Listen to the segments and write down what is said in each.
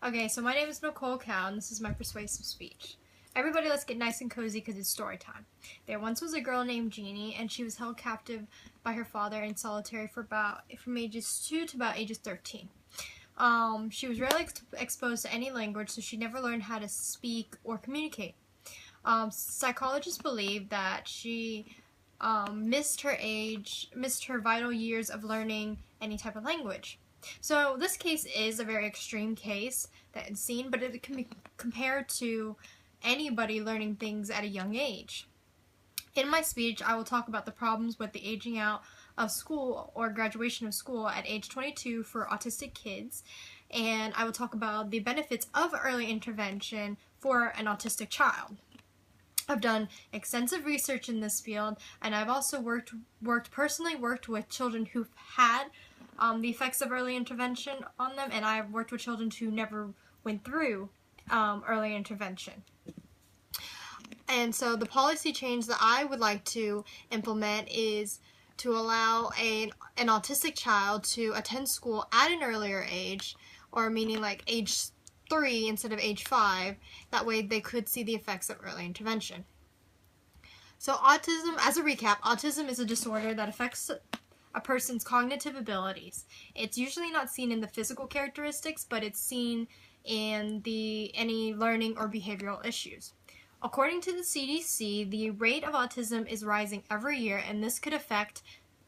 Okay, so my name is Nicole Cao, and this is my persuasive speech. Everybody, let's get nice and cozy because it's story time. There once was a girl named Jeannie, and she was held captive by her father in solitary from ages 2 to about ages 13. She was rarely exposed to any language, so she never learned how to speak or communicate. Psychologists believe that she missed her vital years of learning any type of language. So this case is a very extreme case that is seen, but it can be compared to anybody learning things at a young age. In my speech, I will talk about the problems with the aging out of school or graduation of school at age 22 for autistic kids, and I will talk about the benefits of early intervention for an autistic child. I've done extensive research in this field, and I've also personally worked with children who've had the effects of early intervention on them, and I've worked with children who never went through early intervention. And so the policy change that I would like to implement is to allow an autistic child to attend school at an earlier age, or meaning like age 3 instead of age 5. That way they could see the effects of early intervention. So autism, as a recap, autism is a disorder that affects a person's cognitive abilities. It's usually not seen in the physical characteristics, but it's seen in any learning or behavioral issues. According to the CDC, the rate of autism is rising every year, and this could affect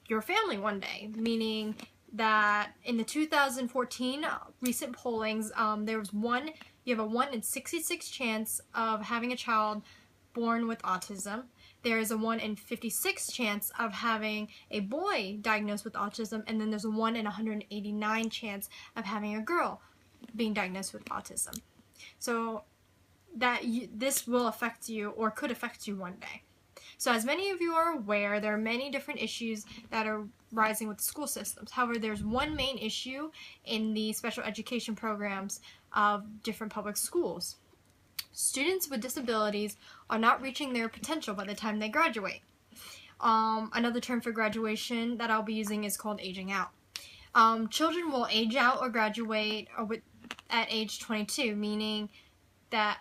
your family one day, meaning that in the 2014 recent pollings, you have a 1 in 66 chance of having a child born with autism. There is a 1 in 56 chance of having a boy diagnosed with autism, and then there's a 1 in 189 chance of having a girl being diagnosed with autism. So this will affect you, or could affect you one day. So as many of you are aware, there are many different issues that are rising with the school systems. However, there's one main issue in the special education programs of different public schools. Students with disabilities are not reaching their potential by the time they graduate. Another term for graduation that I'll be using is called aging out. Children will age out or graduate at age 22, meaning that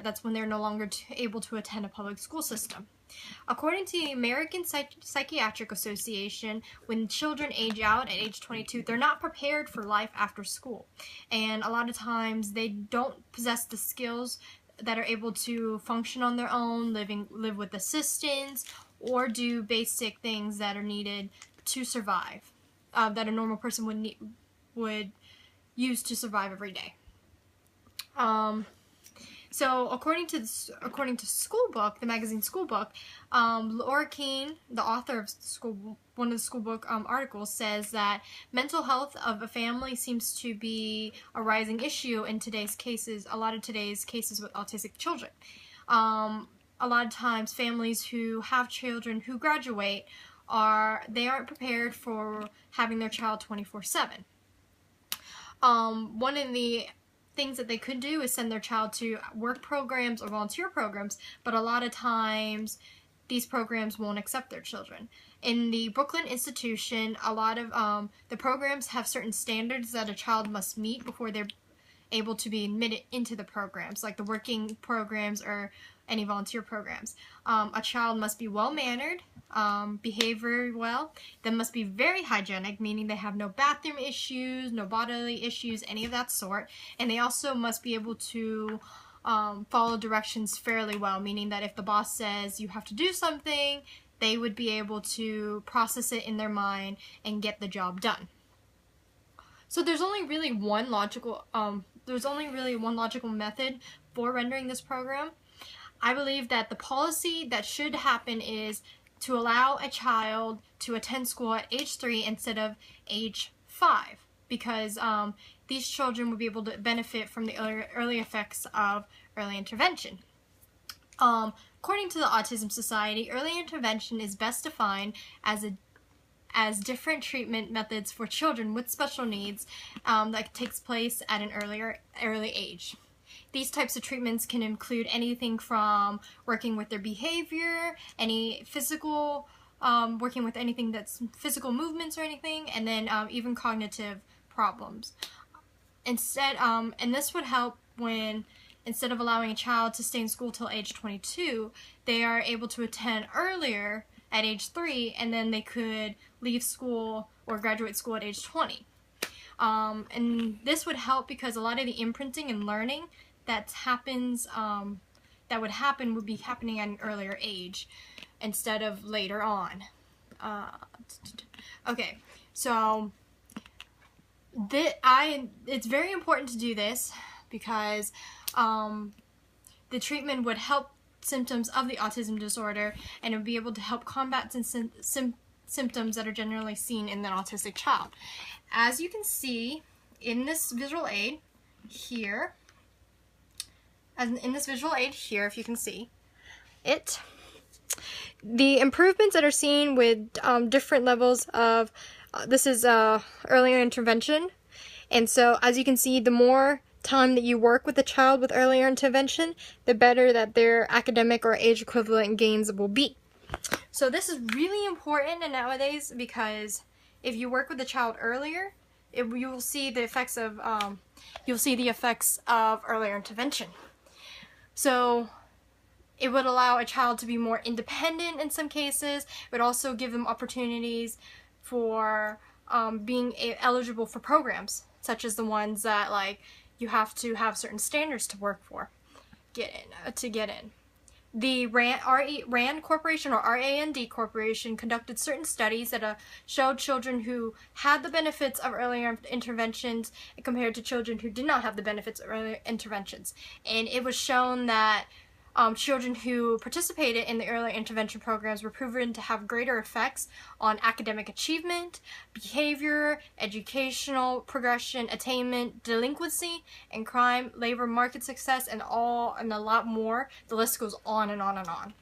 that's when they're no longer able to attend a public school system. According to the American Psychiatric Association, when children age out at age 22, they're not prepared for life after school. And a lot of times they don't possess the skills that are able to function on their own, live with assistance, or do basic things that are needed to survive, that a normal person would use to survive every day. So according to School Book, the magazine School Book, Laura Keene, the author of one of the School Book articles, says that mental health of a family seems to be a rising issue in today's cases. A lot of today's cases with autistic children. A lot of times, families who have children who graduate aren't prepared for having their child 24/7. One of the things that they could do is send their child to work programs or volunteer programs, but a lot of times these programs won't accept their children. In the Brooklyn institution, a lot of the programs have certain standards that a child must meet before they're able to be admitted into the programs, like the working programs or any volunteer programs. A child must be well-mannered, behave very well. They must be very hygienic, meaning they have no bathroom issues, no bodily issues, any of that sort. And they also must be able to follow directions fairly well, meaning that if the boss says you have to do something, they would be able to process it in their mind and get the job done. So there's only really one logical method for rendering this program. I believe that the policy that should happen is to allow a child to attend school at age 3 instead of age 5, because these children will be able to benefit from the early effects of early intervention. According to the Autism Society, early intervention is best defined as different treatment methods for children with special needs that takes place at an early age. These types of treatments can include anything from working with their behavior, working with anything that's physical movements or anything, and then even cognitive problems. And this would help when, instead of allowing a child to stay in school till age 22, they are able to attend earlier at age 3, and then they could leave school or graduate school at age 20. And this would help because a lot of the imprinting and learning that would happen would be happening at an earlier age instead of later on. Okay, so it's very important to do this because the treatment would help symptoms of the autism disorder, and it would be able to help combat symptoms that are generally seen in an autistic child. As you can see in this visual aid here, if you can see it, the improvements that are seen with different levels of, this is earlier intervention, and so as you can see, the more time that you work with a child with earlier intervention, the better that their academic or age equivalent gains will be. So this is really important nowadays because if you work with a child earlier, you will see the effects of earlier intervention. So it would allow a child to be more independent in some cases. It would also give them opportunities for being eligible for programs, such as the ones that, like, you have to have certain standards to work for, get in. The RAND Corporation, or RAND Corporation, conducted certain studies that showed children who had the benefits of earlier interventions compared to children who did not have the benefits of earlier interventions. And it was shown that children who participated in the early intervention programs were proven to have greater effects on academic achievement, behavior, educational progression, attainment, delinquency, and crime, labor market success, and a lot more. The list goes on and on and on.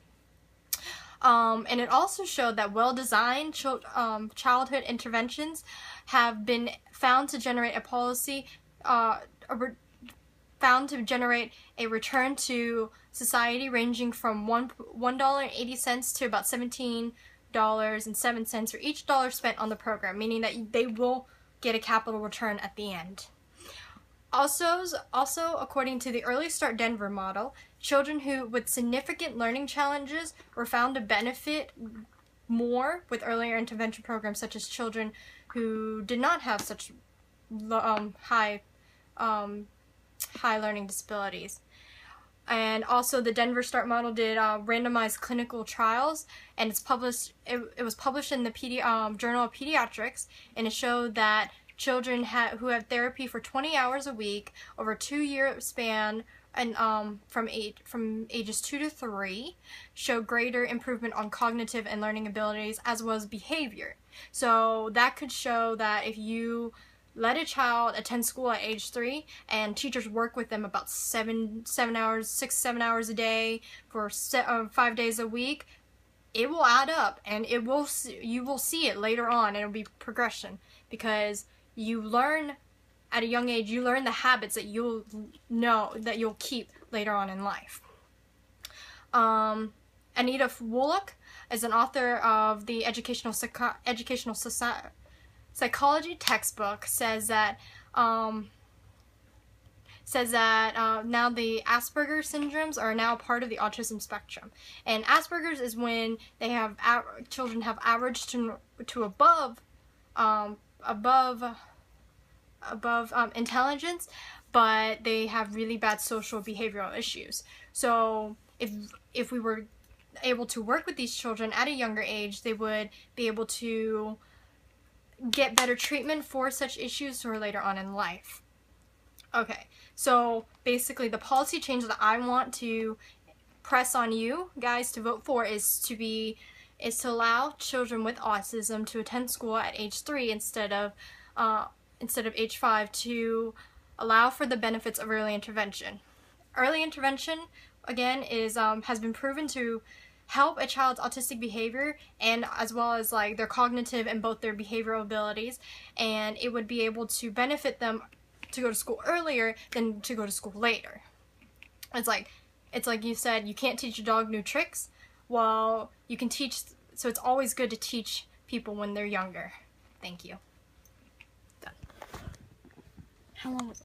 And it also showed that well-designed childhood interventions have been found to generate a return to society ranging from $1.80 to about $17.07 for each dollar spent on the program, meaning that they will get a capital return at the end. Also, according to the Early Start Denver model, children with significant learning challenges were found to benefit more with earlier intervention programs, such as children who did not have such high learning disabilities. And also, the Denver Start model did randomized clinical trials, and it was published in the Journal of Pediatrics, and it showed that children who had therapy for 20 hours a week over a 2-year span, and from ages 2 to 3, showed greater improvement on cognitive and learning abilities as well as behavior. So that could show that if you let a child attend school at age 3 and teachers work with them about 6 to 7 hours a day for 5 days a week, it will add up, and you will see it later on, and it'll be progression, because you learn at a young age, you learn the habits that you'll keep later on in life. Anita Woloch is an author of the Educational Psychology textbook, says that now the Asperger's syndromes are now part of the autism spectrum. And Asperger's is when children have average to above intelligence, but they have really bad social behavioral issues. So if we were able to work with these children at a younger age, they would be able to get better treatment for such issues for later on in life. Okay, so basically the policy change that I want to press on you guys to vote for is to allow children with autism to attend school at age 3 instead of age 5, to allow for the benefits of early intervention. Early intervention, again, has been proven to help a child's autistic behavior, and as well as like their cognitive and both their behavioral abilities, and it would be able to benefit them to go to school earlier than to go to school later. It's like you said, you can't teach a dog new tricks. Well, you can teach, so it's always good to teach people when they're younger. Thank you. Done. How long was it?